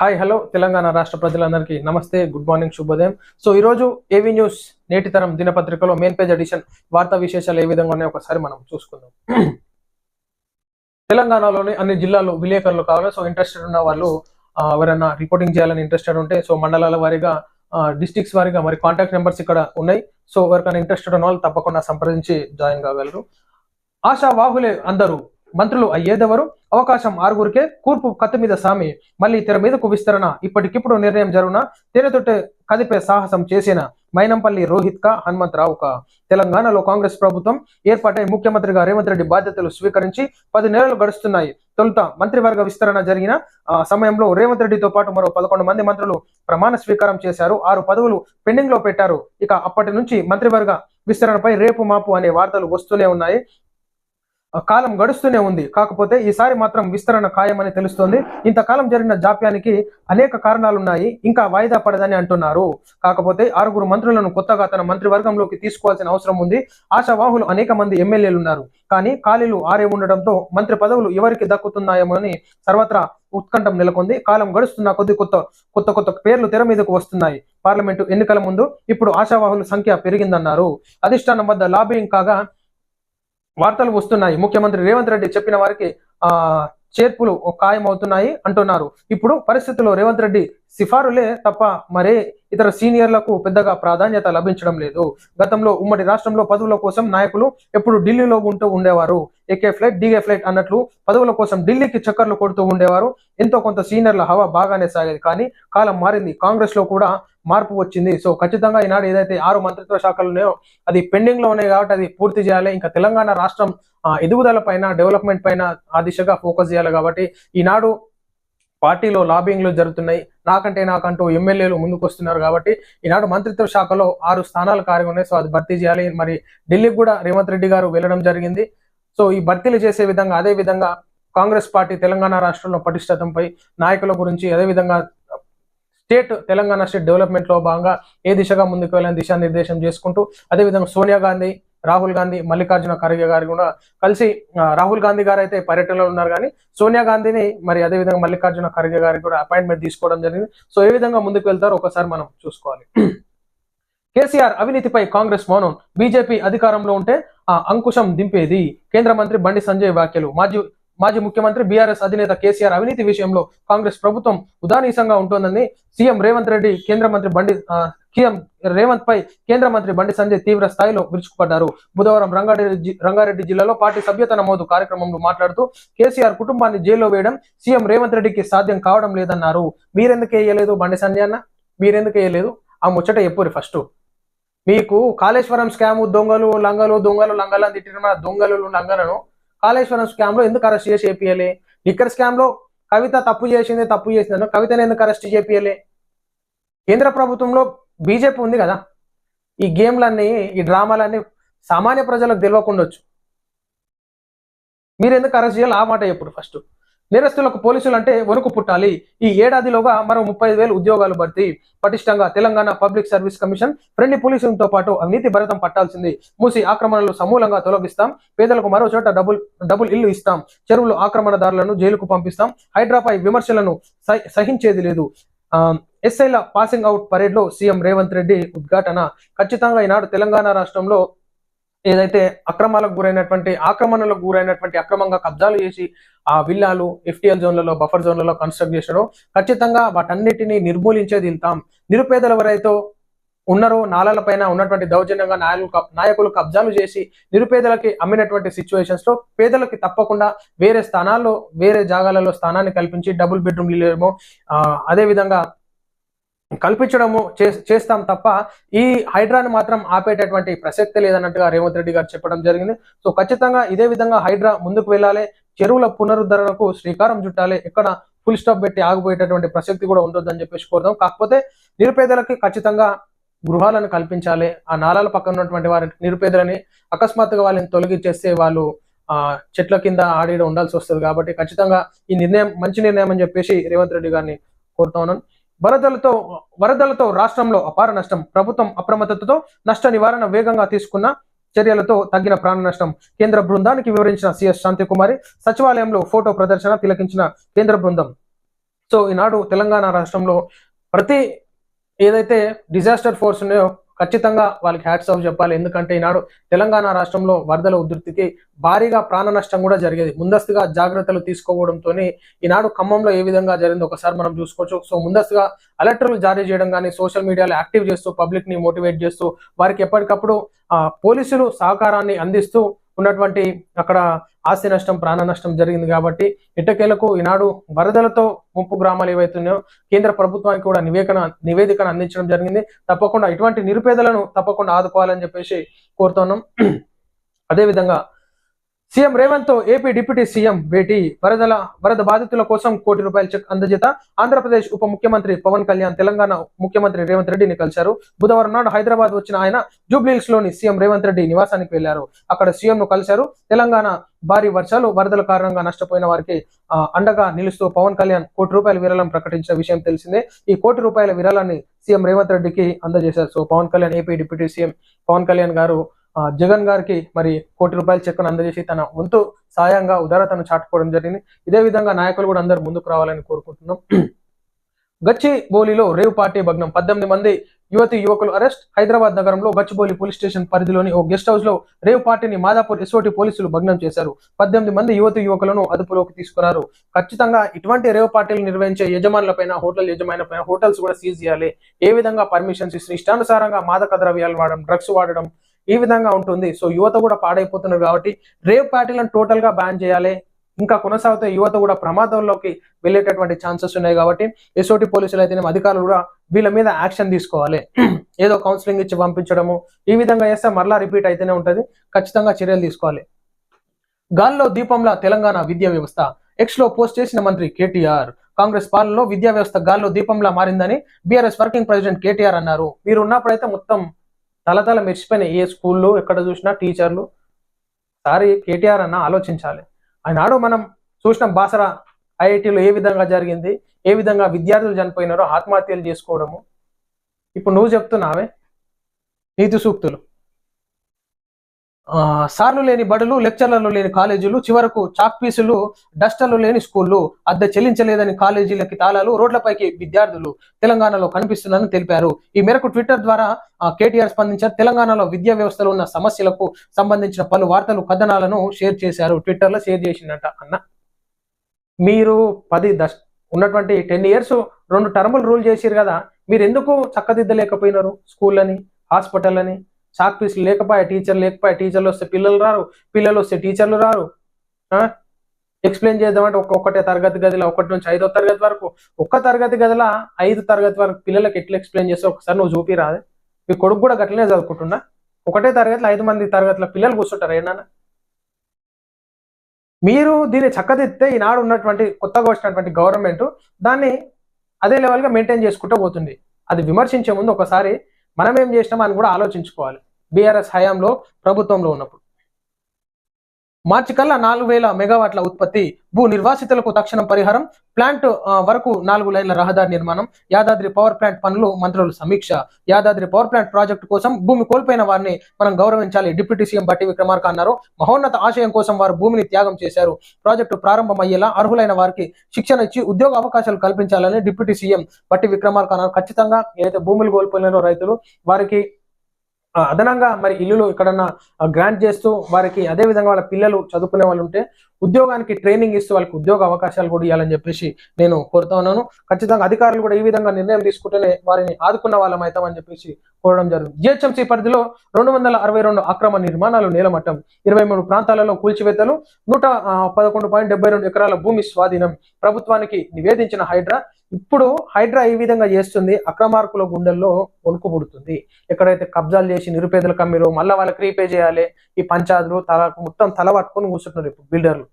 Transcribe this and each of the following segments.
Hi hello Telangana రాష్ట్ర ప్రజలందరికీ నమస్తే, గుడ్ మార్నింగ్, శుభోదయం. సో ఈరోజు ఏవీ న్యూస్ నేటి తరం దినపత్రికలో మెయిన్ పేజ్ ఎడిషన్ వార్తా విశేషాలు ఏ విధంగా ఉన్నాయో ఒకసారి మనం చూసుకుందాం. తెలంగాణలోని అన్ని జిల్లాల్లో విలేకరులు కావాలి. సో ఇంట్రెస్టెడ్ ఉన్న వాళ్ళు ఎవరైనా రిపోర్టింగ్ చేయాలని ఇంట్రెస్టెడ్ ఉంటే సో మండలాల వారీగా డిస్ట్రిక్ట్స్ వారీగా మరి కాంటాక్ట్ నెంబర్స్ ఇక్కడ ఉన్నాయి. సో ఎవరికైనా ఇంట్రెస్టెడ్ ఉన్న వాళ్ళు తప్పకుండా సంప్రదించి జాయిన్ కాగలరు. ఆశావాహులే అందరూ మంత్రులు అయ్యేదెవరు, అవకాశం ఆరుగురికే, కూర్పు కత్తి మీద సామి, మళ్ళీ తెర మీదకు విస్తరణ, ఇప్పటికిప్పుడు నిర్ణయం జరుగున, తేనెతొట్టే కదిపే సాహసం చేసిన మైనంపల్లి రోహిత్ కా హనుమంతరావు కా. తెలంగాణలో కాంగ్రెస్ ప్రభుత్వం ఏర్పాటై ముఖ్యమంత్రిగా రేవంత్ రెడ్డి బాధ్యతలు స్వీకరించి 10 నెలలు గడుస్తున్నాయి. తొలుత మంత్రివర్గ విస్తరణ జరిగిన సమయంలో రేవంత్ రెడ్డితో పాటు మరో 11 మంది మంత్రులు ప్రమాణ స్వీకారం చేశారు. 6 పదవులు పెండింగ్ లో పెట్టారు. ఇక అప్పటి నుంచి మంత్రివర్గ విస్తరణపై రేపు మాపు అనే వార్తలు వస్తూనే ఉన్నాయి. కాలం గడుస్తూనే ఉంది. కాకపోతే ఈసారి మాత్రం విస్తరణ ఖాయమని తెలుస్తోంది. ఇంతకాలం జరిగిన జాప్యానికి అనేక కారణాలున్నాయి. ఇంకా వాయిదా పడదని అంటున్నారు. కాకపోతే 6 మంత్రులను కొత్తగా తన మంత్రివర్గంలోకి తీసుకోవాల్సిన అవసరం ఉంది. ఆశావాహులు అనేక మంది ఎమ్మెల్యేలు ఉన్నారు. కానీ ఖాళీలు 6 ఉండడంతో మంత్రి పదవులు ఎవరికి దక్కుతున్నాయేమో అని సర్వత్రా ఉత్కంఠం నెలకొంది. కాలం గడుస్తున్న కొద్ది కొత్త పేర్లు తెర మీదకు వస్తున్నాయి. పార్లమెంటు ఎన్నికల ముందు ఇప్పుడు ఆశావాహుల సంఖ్య పెరిగిందన్నారు. అధిష్టానం వద్ద లాబింగ్ కాగా వార్తలు వస్తున్నాయి. ముఖ్యమంత్రి రేవంత్ రెడ్డి చెప్పిన వారికి చేర్పులు ఖాయమవుతున్నాయి అంటున్నారు. ఇప్పుడు పరిస్థితుల్లో రేవంత్ రెడ్డి సిఫారులే తప్ప మరే ఇతర సీనియర్లకు పెద్దగా ప్రాధాన్యత లభించడం లేదు. గతంలో ఉమ్మడి రాష్ట్రంలో పదవుల కోసం నాయకులు ఎప్పుడు ఢిల్లీలో ఉంటూ ఉండేవారు. ఏకే ఫ్లైట్ డిగే ఫ్లైట్ అన్నట్లు పదవుల కోసం ఢిల్లీకి చక్కర్లు కొడుతూ ఉండేవారు. ఎంతో కొంత సీనియర్ల హవా బాగానే సాగేది. కానీ కాలం మారింది. కాంగ్రెస్ లో కూడా మార్పు వచ్చింది. సో ఖచ్చితంగా ఈనాడు ఏదైతే 6 మంత్రిత్వ శాఖలు ఉన్నాయో అది పెండింగ్ లో ఉన్నాయి కాబట్టి అది పూర్తి చేయాలి. ఇంకా తెలంగాణ రాష్ట్రం ఎదుగుదల పైన, డెవలప్మెంట్ పైన ఆ దిశగా ఫోకస్ చేయాలి. కాబట్టి ఈనాడు పార్టీలో లాబింగ్లు జరుగుతున్నాయి. నాకంటూ ఎమ్మెల్యేలు ముందుకు వస్తున్నారు. కాబట్టి ఈనాడు మంత్రిత్వ శాఖలో 6 స్థానాలు ఖాళీగా ఉన్నాయి. సో అది భర్తీ చేయాలి. మరి ఢిల్లీకి కూడా రేవంత్ రెడ్డి గారు వెళ్ళడం జరిగింది. సో ఈ భర్తీలు చేసే విధంగా అదే విధంగా కాంగ్రెస్ పార్టీ తెలంగాణ రాష్ట్రంలో పటిష్టతంపై నాయకుల గురించి అదేవిధంగా తెలంగాణ స్టేట్ డెవలప్మెంట్ లో భాగంగా ఏ దిశగా ముందుకు వెళ్ళని దిశానిర్దేశం చేసుకుంటూ అదేవిధంగా సోనియా గాంధీ, రాహుల్ గాంధీ, మల్లికార్జున ఖర్గే గారు కూడా కలిసి రాహుల్ గాంధీ గారు అయితే పర్యటనలో ఉన్నారు. కానీ సోనియా గాంధీని మరి అదేవిధంగా మల్లికార్జున ఖర్గే గారికి కూడా అపాయింట్మెంట్ తీసుకోవడం జరిగింది. సో ఏ విధంగా ముందుకు వెళ్తారో ఒకసారి మనం చూసుకోవాలి. కేసీఆర్ అవినీతిపై కాంగ్రెస్ మౌనం, బీజేపీ అధికారంలో ఉంటే ఆ అంకుశం దింపేది. కేంద్ర మంత్రి బండి సంజయ్ వ్యాఖ్యలు. మాజీ ముఖ్యమంత్రి బీఆర్ఎస్ అధినేత కేసీఆర్ అవినీతి విషయంలో కాంగ్రెస్ ప్రభుత్వం ఉదానీసంగా ఉంటోందని సీఎం రేవంత్ పై కేంద్ర మంత్రి బండి సంజయ్ తీవ్ర స్థాయిలో విరుచుకుపడ్డారు. బుధవారం రంగారెడ్డి జిల్లాలో పార్టీ సభ్యత నమోదు కార్యక్రమంలో మాట్లాడుతూ కేసీఆర్ కుటుంబాన్ని జైల్లో వేయడం సీఎం రేవంత్ రెడ్డికి సాధ్యం కావడం లేదన్నారు. మీరెందుకు వేయలేదు బండి సంజయ్ అన్న? మీరెందుకు వేయలేదు? ఆ ముచ్చట ఎప్పురు ఫస్ట్. మీకు కాళేశ్వరం స్కాము దొంగలు లంగలు తిట్టిన దొంగలు లంగలను కాళేశ్వరం స్కామ్ లో ఎందుకు అరెస్ట్ చేసి చేపియలే? లిక్కర్ స్కామ్ లో కవిత తప్పు చేసిందని కవితను ఎందుకు అరెస్ట్ చేపియలే? కేంద్ర ప్రభుత్వంలో బీజేపీ ఉంది కదా. ఈ గేమ్లన్నీ, ఈ డ్రామాలన్నీ సామాన్య ప్రజలకు తెలియకుండొచ్చు. మీరు ఎందుకు అరెస్ట్ చేయాలి? ఆ మాట ఎప్పుడు ఫస్ట్. నేరస్తులకు పోలీసులు అంటే వణుకు పుట్టాలి. ఈ ఏడాదిలోగా మరో 35,000 ఉద్యోగాలు భర్తీ. పటిష్టంగా Telangana public service commission friendly పోలీసులతో పాటు అవినీతి భరతం పట్టాల్సింది. మూసి ఆక్రమణలు సమూలంగా తొలగిస్తాం. పేదలకు మరో చోట డబుల్ ఇల్లు ఇస్తాం. చెరువులు ఆక్రమణదారులను జైలుకు పంపిస్తాం. హైడ్రాపై విమర్శలను సహించేది లేదు. ఎస్ఐల పాసింగ్ అవుట్ పరేడ్ లో సీఎం రేవంత్ రెడ్డి ఉద్ఘాటన. ఖచ్చితంగా ఈనాడు తెలంగాణ రాష్ట్రంలో ఏదైతే ఆక్రమణలకు గురైనటువంటి అక్రమంగా కబ్జాలు చేసి ఆ విల్లాలు, FTL జోన్లలో, బఫర్ జోన్లలో కన్స్ట్రక్ట్ చేసడం ఖచ్చితంగా వాటన్నిటిని నిర్మూలించేది వెళ్తాం. నిరుపేదలు ఎవరైతే ఉన్నారో నాళాలపైన ఉన్నటువంటి దౌర్జన్యంగా నాయకులు కబ్జాలు చేసి నిరుపేదలకి అమ్మినటువంటి సిచ్యువేషన్స్ లో పేదలకి తప్పకుండా వేరే జాగాలలో స్థానాన్ని కల్పించి డబుల్ బెడ్రూమ్ ఇల్లేమో అదే విధంగా కల్పించడము చేస్తాం తప్ప ఈ హైడ్రాను మాత్రం ఆపేటటువంటి ప్రసక్తి లేదన్నట్టుగా రేవంత్ రెడ్డి గారు చెప్పడం జరిగింది. సో ఖచ్చితంగా ఇదే విధంగా హైడ్రా ముందుకు వెళ్ళాలి. చెరువుల పునరుద్ధరణకు శ్రీకారం చుట్టాలి. ఎక్కడ ఫుల్ స్టాప్ పెట్టి ఆగిపోయేటటువంటి ప్రసక్తి కూడా ఉంటుందని చెప్పేసి కోరుదాం. కాకపోతే నిరుపేదలకి ఖచ్చితంగా గృహాలను కల్పించాలి. ఆ నాలాల పక్కన ఉన్నటువంటి వారి నిరుపేదలని అకస్మాత్తుగా వాళ్ళని తొలగించేస్తే వాళ్ళు చెట్ల కింద ఆడిడ ఉండాల్సి వస్తుంది. కాబట్టి ఖచ్చితంగా ఈ నిర్ణయం మంచి నిర్ణయం అని చెప్పేసి రేవంత్ రెడ్డి గారిని కోరుతా ఉన్నాను. వరదలతో రాష్ట్రంలో అపార నష్టం. ప్రభుత్వం అప్రమత్తతతో నష్ట నివారణ వేగంగా తీసుకున్న చర్యలతో తగ్గిన ప్రాణ నష్టం. కేంద్ర బృందానికి వివరించిన సిఎస్ శాంతికుమారి. సచివాలయంలో ఫోటో ప్రదర్శన తిలకించిన కేంద్ర బృందం. సో ఈనాడు తెలంగాణ రాష్ట్రంలో ప్రతి ఏదైతే డిజాస్టర్ ఫోర్స్ ఉన్నాయో ఖచ్చితంగా వాళ్ళకి హ్యాట్స్ ఆఫ్ చెప్పాలి. ఎందుకంటే ఈనాడు తెలంగాణ రాష్ట్రంలో వరదల ఉధృతికి భారీగా ప్రాణ నష్టం కూడా జరిగేది. ముందస్తుగా జాగ్రత్తలు తీసుకోవడంతో ఈనాడు ఖమ్మంలో ఏ విధంగా జరిగిందో ఒకసారి మనం చూసుకోవచ్చు. సో ముందస్తుగా అలర్టర్లు జారీ చేయడం కానీ, సోషల్ మీడియాలో యాక్టివ్ చేస్తూ పబ్లిక్ ని మోటివేట్ చేస్తూ వారికి ఎప్పటికప్పుడు పోలీసులు సహకారాన్ని అందిస్తూ ఉన్నటువంటి అక్కడ ఆస్తి నష్టం, ప్రాణ నష్టం జరిగింది. కాబట్టి ఇటకేలకు ఈనాడు వరదలతో ముంపు గ్రామాలు ఏవైతున్నాయో కేంద్ర ప్రభుత్వానికి కూడా నివేదికను అందించడం జరిగింది. తప్పకుండా ఇటువంటి నిరుపేదలను తప్పకుండా ఆదుకోవాలని చెప్పేసి కోరుతున్నాం. అదేవిధంగా సీఎం రేవంత్ తో ఏపీ డిప్యూటీ సీఎం భేటీ, వరద బాధితుల కోసం ₹1 కోటి చెక్ అందజేత. ఆంధ్రప్రదేశ్ ఉప ముఖ్యమంత్రి పవన్ కళ్యాణ్ తెలంగాణ ముఖ్యమంత్రి రేవంత్ రెడ్డిని కలిశారు. బుధవారం నాడు హైదరాబాద్ వచ్చిన ఆయన జూబ్లీహిల్స్ లోని సీఎం రేవంత్ రెడ్డి నివాసానికి వెళ్లారు. అక్కడ సీఎం ను కలిశారు. తెలంగాణ భారీ వర్షాలు, వరదల కారణంగా నష్టపోయిన వారికి అండగా నిలుస్తూ పవన్ కళ్యాణ్ ₹1 కోటి విరాళం ప్రకటించిన విషయం తెలిసిందే. ఈ ₹1 కోటి విరాళాన్ని సీఎం రేవంత్ రెడ్డికి అందజేశారు. So Pawan Kalyan, AP deputy CM Pawan Kalyan గారు జగన్ గారికి మరి ₹1 కోటి చెక్కును అందజేసి తన వంతు సాయంగా ఉదారతను చాటుకోవడం జరిగింది. ఇదే విధంగా నాయకులు కూడా అందరూ ముందుకు రావాలని కోరుకుంటున్నాం. గచ్చిబౌలిలో రేవ్ పార్టీ భగ్నం, 18 మంది యువకులు అరెస్ట్. హైదరాబాద్ నగరంలో గచ్చిబౌలి పోలీస్ స్టేషన్ పరిధిలోని ఓ గెస్ట్ హౌస్ లో రేవ్ పార్టీని మాదాపూర్ ఎస్ఓటి పోలీసులు భగ్నం చేశారు. 18 మంది యువకులను అదుపులోకి తీసుకున్నారు. ఖచ్చితంగా ఇటువంటి రేవ్ పార్టీలు నిర్వహించే యజమానులపైన, హోటల్ యజమానులపైన హోటల్స్ కూడా సీజ్ చేయాలి. ఏ విధంగా పర్మిషన్స్ ఇస్తే ఇష్టానుసారంగా మాదక ద్రవ్యాలు వాడడం, డ్రగ్స్ వాడడం ఈ విధంగా ఉంటుంది. సో యువత కూడా పాడైపోతున్నారు. కాబట్టి రేవ్ పార్టీలను టోటల్ గా బ్యాన్ చేయాలి. ఇంకా కొనసాగితే యువత కూడా ప్రమాదంలోకి వెళ్ళేటటువంటి ఛాన్సెస్ ఉన్నాయి. కాబట్టి ఎస్ఓటి పోలీసులు అయితేనే అధికారులు కూడా వీళ్ళ మీద యాక్షన్ తీసుకోవాలి. ఏదో కౌన్సిలింగ్ ఇచ్చి పంపించడము ఈ విధంగా చేస్తే మరలా రిపీట్ అయితేనే ఉంటది. ఖచ్చితంగా చర్యలు తీసుకోవాలి. గాల్లో దీపంలా తెలంగాణ విద్యా వ్యవస్థ, ఎక్స్ లో పోస్ట్ చేసిన మంత్రి కేటీఆర్. కాంగ్రెస్ పాలనలో విద్యా వ్యవస్థ గాల్లో దీపంలా మారిందని బీఆర్ఎస్ వర్కింగ్ ప్రెసిడెంట్ కేటీఆర్ అన్నారు. మీరు ఉన్నప్పుడైతే మొత్తం తలతల మెరిసిపోయినాయి. ఏ స్కూల్లో ఎక్కడ చూసినా టీచర్లు. సారీ కేటీఆర్ అన్న ఆలోచించాలి. ఆనాడు మనం చూసిన బాసరా ఐఐటీలో ఏ విధంగా జరిగింది, ఏ విధంగా విద్యార్థులు చనిపోయినారో, ఆత్మహత్యలు చేసుకోవడము. ఇప్పుడు నువ్వు చెప్తున్నావే నీతి సూక్తులు. సార్లు లేని బడులు, లెక్చర్లు లేని కాలేజీలు, చివరకు చాక్ పీసులు, డస్టర్లు లేని స్కూళ్లు, అద్దె చెల్లించలేదని కాలేజీలకి తాళాలు, రోడ్లపైకి విద్యార్థులు తెలంగాణలో కనిపిస్తున్నారని తెలిపారు. ఈ మేరకు ట్విట్టర్ ద్వారా కేటీఆర్ స్పందించారు. తెలంగాణలో విద్యా వ్యవస్థలో ఉన్న సమస్యలకు సంబంధించిన పలు వార్తలు, కథనాలను షేర్ చేశారు. ట్విట్టర్ లో షేర్ చేసిందట. అన్న మీరు ఉన్నటువంటి 10 years 2 టర్ములు రూల్ చేసిరు కదా, మీరు ఎందుకు చక్కదిద్దలేకపోయినారు? స్కూళ్ళని, హాస్పిటల్ అని, చాక్ పీసులు లేకపోయా, టీచర్లు వస్తే పిల్లలు రారు, పిల్లలు వస్తే టీచర్లు రారు. ఎక్స్ప్లెయిన్ చేద్దామంటే ఒక్కొక్కటే తరగతి గదిలో 1 నుంచి 5వ తరగతి వరకు, ఒక్క తరగతి గదిలో 5వ తరగతి వరకు పిల్లలకి ఎట్లా ఎక్స్ప్లెయిన్ చేస్తే ఒకసారి నువ్వు చూపిరాదే. మీ కొడుకు కూడా గట్లనే చదువుకుంటున్నా. ఒకటే తరగతిలో 5 మంది తరగతిలో పిల్లలు కూర్చుంటారు. ఏమన్నా మీరు దీన్ని చక్కదిద్దితే ఈనాడు ఉన్నటువంటి కొత్తగా వచ్చినటువంటి గవర్నమెంట్ దాన్ని అదే లెవెల్గా మెయింటైన్ చేసుకుంటూ పోతుంది. అది విమర్శించే ముందు ఒకసారి మనం ఏం చేసినామో అని కూడా ఆలోచించుకోవాలి. బీఆర్ఎస్ హయాంలో ప్రభుత్వంలో ఉన్నప్పుడు మార్చి కల్లా 4000 మెగావాట్ల ఉత్పత్తి, భూ నిర్వాసితులకు తక్షణం పరిహారం, ప్లాంట్ వరకు 4 లైన్ల రహదారి నిర్మాణం, యాదాద్రి పవర్ ప్లాంట్ పనులు మంత్రులు సమీక్ష. యాదాద్రి పవర్ ప్లాంట్ ప్రాజెక్టు కోసం భూమి కోల్పోయిన వారిని మనం గౌరవించాలి. డిప్యూటీ సీఎం బట్టి విక్రమార్క అన్నారు. మహోన్నత ఆశయం కోసం వారు భూమిని త్యాగం చేశారు. ప్రాజెక్టు ప్రారంభమయ్యేలా అర్హులైన వారికి శిక్షణ ఇచ్చి ఉద్యోగ అవకాశాలు కల్పించాలని డిప్యూటీ సీఎం బట్టి విక్రమార్క అన్నారు. ఖచ్చితంగా ఏదైతే భూములు కోల్పోయినారో రైతులు వారికి అదనంగా మరి ఇల్లులు ఎక్కడన్నా గ్రాంట్ చేస్తూ వారికి అదే విధంగా వాళ్ళ పిల్లలు చదువుకునే వాళ్ళు ఉంటే ఉద్యోగానికి ట్రైనింగ్ ఇస్తూ వాళ్ళకి ఉద్యోగ అవకాశాలు కూడా ఇవ్వాలని చెప్పేసి నేను కోరుతా ఉన్నాను. ఖచ్చితంగా అధికారులు కూడా ఈ విధంగా నిర్ణయం తీసుకుంటేనే వారిని ఆదుకున్న వాళ్ళం అవుతామని చెప్పేసి కోరడం జరుగుతుంది. జిహెచ్ఎంసీ పరిధిలో 262 అక్రమ నిర్మాణాలు నేలమట్టం, 23 ప్రాంతాలలో కూల్చివేతలు, 111.72 ఎకరాల భూమి స్వాధీనం. ప్రభుత్వానికి నివేదించిన హైడ్రా. ఇప్పుడు హైడ్రా ఈ విధంగా చేస్తుంది. అక్రమార్కుల గుండెల్లో వణుకు పుడుతుంది. ఎక్కడైతే కబ్జాలు చేసి నిరుపేదల కమ్మిరో మళ్ళీ వాళ్ళకి రీపే చేయాలి. ఈ పంచాయతీలు మొత్తం తల పట్టుకొని కూర్చుంటున్నారు. ఇప్పుడు బిల్డర్లు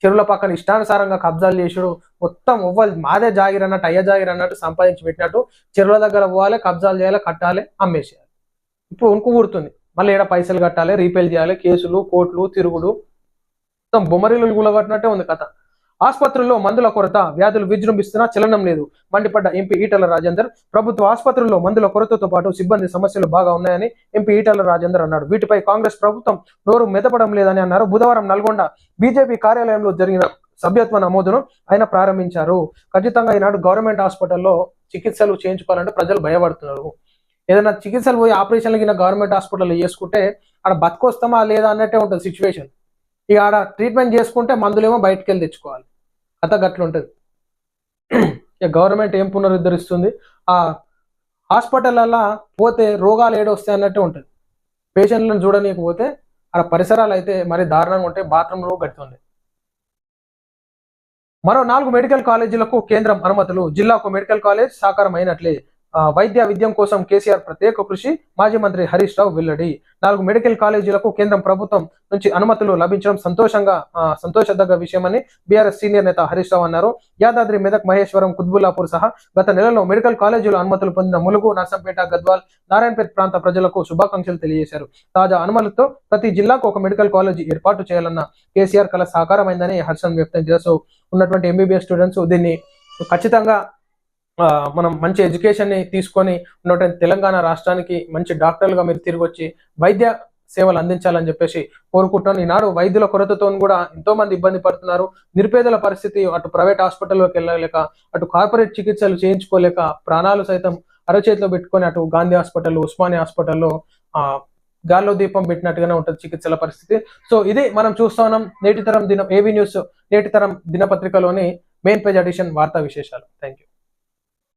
చెరువుల పక్కన ఇష్టానుసారంగా కబ్జాలు చేసుడు, మొత్తం ఎవ్వరు మాదే జాగిర్ అన్నట్టు, అయ్య జాగిర్ అన్నట్టు సంపాదించి పెట్టినట్టు చెరువుల దగ్గర పోవాలి, కబ్జాలు చేయాలి, కట్టాలి, అమ్మేసేయాలి. ఇప్పుడు వణుకు పుడుతుంది. మళ్ళీ ఏడ పైసలు కట్టాలి, రీపేలు చేయాలి, కేసులు, కోర్టులు, తిరుగుడు, మొత్తం బొమ్మరీలు గులగట్టినట్టే ఉంది కథ. ఆసుపత్రుల్లో మందుల కొరత, వ్యాధులు విజృంభిస్తున్నా చలనం లేదు. మండిపడ్డ ఎంపీ ఈటల రాజేందర్. ప్రభుత్వ ఆసుపత్రుల్లో మందుల కొరతతో పాటు సిబ్బంది సమస్యలు బాగా ఉన్నాయని ఎంపీ ఈటల రాజేందర్ అన్నాడు. వీటిపై కాంగ్రెస్ ప్రభుత్వం నోరు మెదపడం లేదని అన్నారు. బుధవారం నల్గొండ బీజేపీ కార్యాలయంలో జరిగిన సభ్యత్వ నమోదును ఆయన ప్రారంభించారు. ఖచ్చితంగా ఈనాడు గవర్నమెంట్ హాస్పిటల్లో చికిత్సలు చేయించుకోవాలంటే ప్రజలు భయపడుతున్నారు. ఏదైనా చికిత్సలు పోయి ఆపరేషన్లు కింద గవర్నమెంట్ హాస్పిటల్లో చేసుకుంటే ఆడ బతికొస్తామా లేదా అన్నట్టే ఉంటుంది సిచ్యువేషన్. ఇక ఆడ ట్రీట్మెంట్ చేసుకుంటే మందులేమో బయటకు వెళ్ళి తెచ్చుకోవాలి. కథ గట్లుంటుంది. ఇక గవర్నమెంట్ ఏం పునరుద్ధరిస్తుంది, ఆ హాస్పిటల్లో పోతే రోగాలు ఏడొస్తాయి అన్నట్టే ఉంటుంది. పేషెంట్లను చూడనీయకపోతే ఆడ పరిసరాలు అయితే మరి దారుణంగా ఉంటాయి, బాత్రూంలో గడుతుంది. మరో 4 మెడికల్ కాలేజీలకు కేంద్రం అనుమతులు. జిల్లాకు మెడికల్ కాలేజ్ సాకారం అయినట్లే. వైద్య విద్యం కోసం కేసీఆర్ ప్రత్యేక కృషి. మాజీ మంత్రి హరీష్ రావు వెల్లడి. 4 మెడికల్ కాలేజీలకు కేంద్రం ప్రభుత్వం నుంచి అనుమతులు లభించడం సంతోషదగ్గ విషయమని బీఆర్ఎస్ సీనియర్ నేత హరీష్ రావు అన్నారు. యాదాద్రి, మెదక్, మహేశ్వరం, కుత్బుల్లాపూర్ సహా గత నెలలో మెడికల్ కాలేజీలు అనుమతులు పొందిన ములుగు, నర్సంపేట, గద్వాల్, నారాయణపేట ప్రాంత ప్రజలకు శుభాకాంక్షలు తెలియజేశారు. తాజా అనుమతులతో ప్రతి జిల్లాకు ఒక మెడికల్ కాలేజీ ఏర్పాటు చేయాలన్న కేసీఆర్ కల సాకారమైందని హర్షం వ్యక్తం చేస్తూ ఉన్నటువంటి ఎంబీబీఎస్ స్టూడెంట్స్ దీన్ని ఖచ్చితంగా మనం మంచి ఎడ్యుకేషన్ ని తీసుకొని ఉన్నటువంటి తెలంగాణ రాష్ట్రానికి మంచి డాక్టర్లుగా మీరు తిరిగి వచ్చి వైద్య సేవలు అందించాలని చెప్పేసి కోరుకుంటున్నాను. ఈనాడు వైద్యుల కొరతతో కూడా ఎంతో మంది ఇబ్బంది పడుతున్నారు. నిరుపేదల పరిస్థితి అటు ప్రైవేట్ హాస్పిటల్లోకి వెళ్ళలేక, అటు కార్పొరేట్ చికిత్సలు చేయించుకోలేక ప్రాణాలు సైతం అరచేతిలో పెట్టుకొని అటు గాంధీ హాస్పిటల్, ఉస్మానియా హాస్పిటల్లో గాల్లో దీపం పెట్టినట్టుగానే ఉంటుంది చికిత్సల పరిస్థితి. సో ఇది మనం చూస్తా ఉన్నాం నేటి తరం ఏబీ న్యూస్ నేటి తరం దినపత్రికలోని మెయిన్ పేజ్ ఎడిషన్ వార్తా విశేషాలు. Thank you.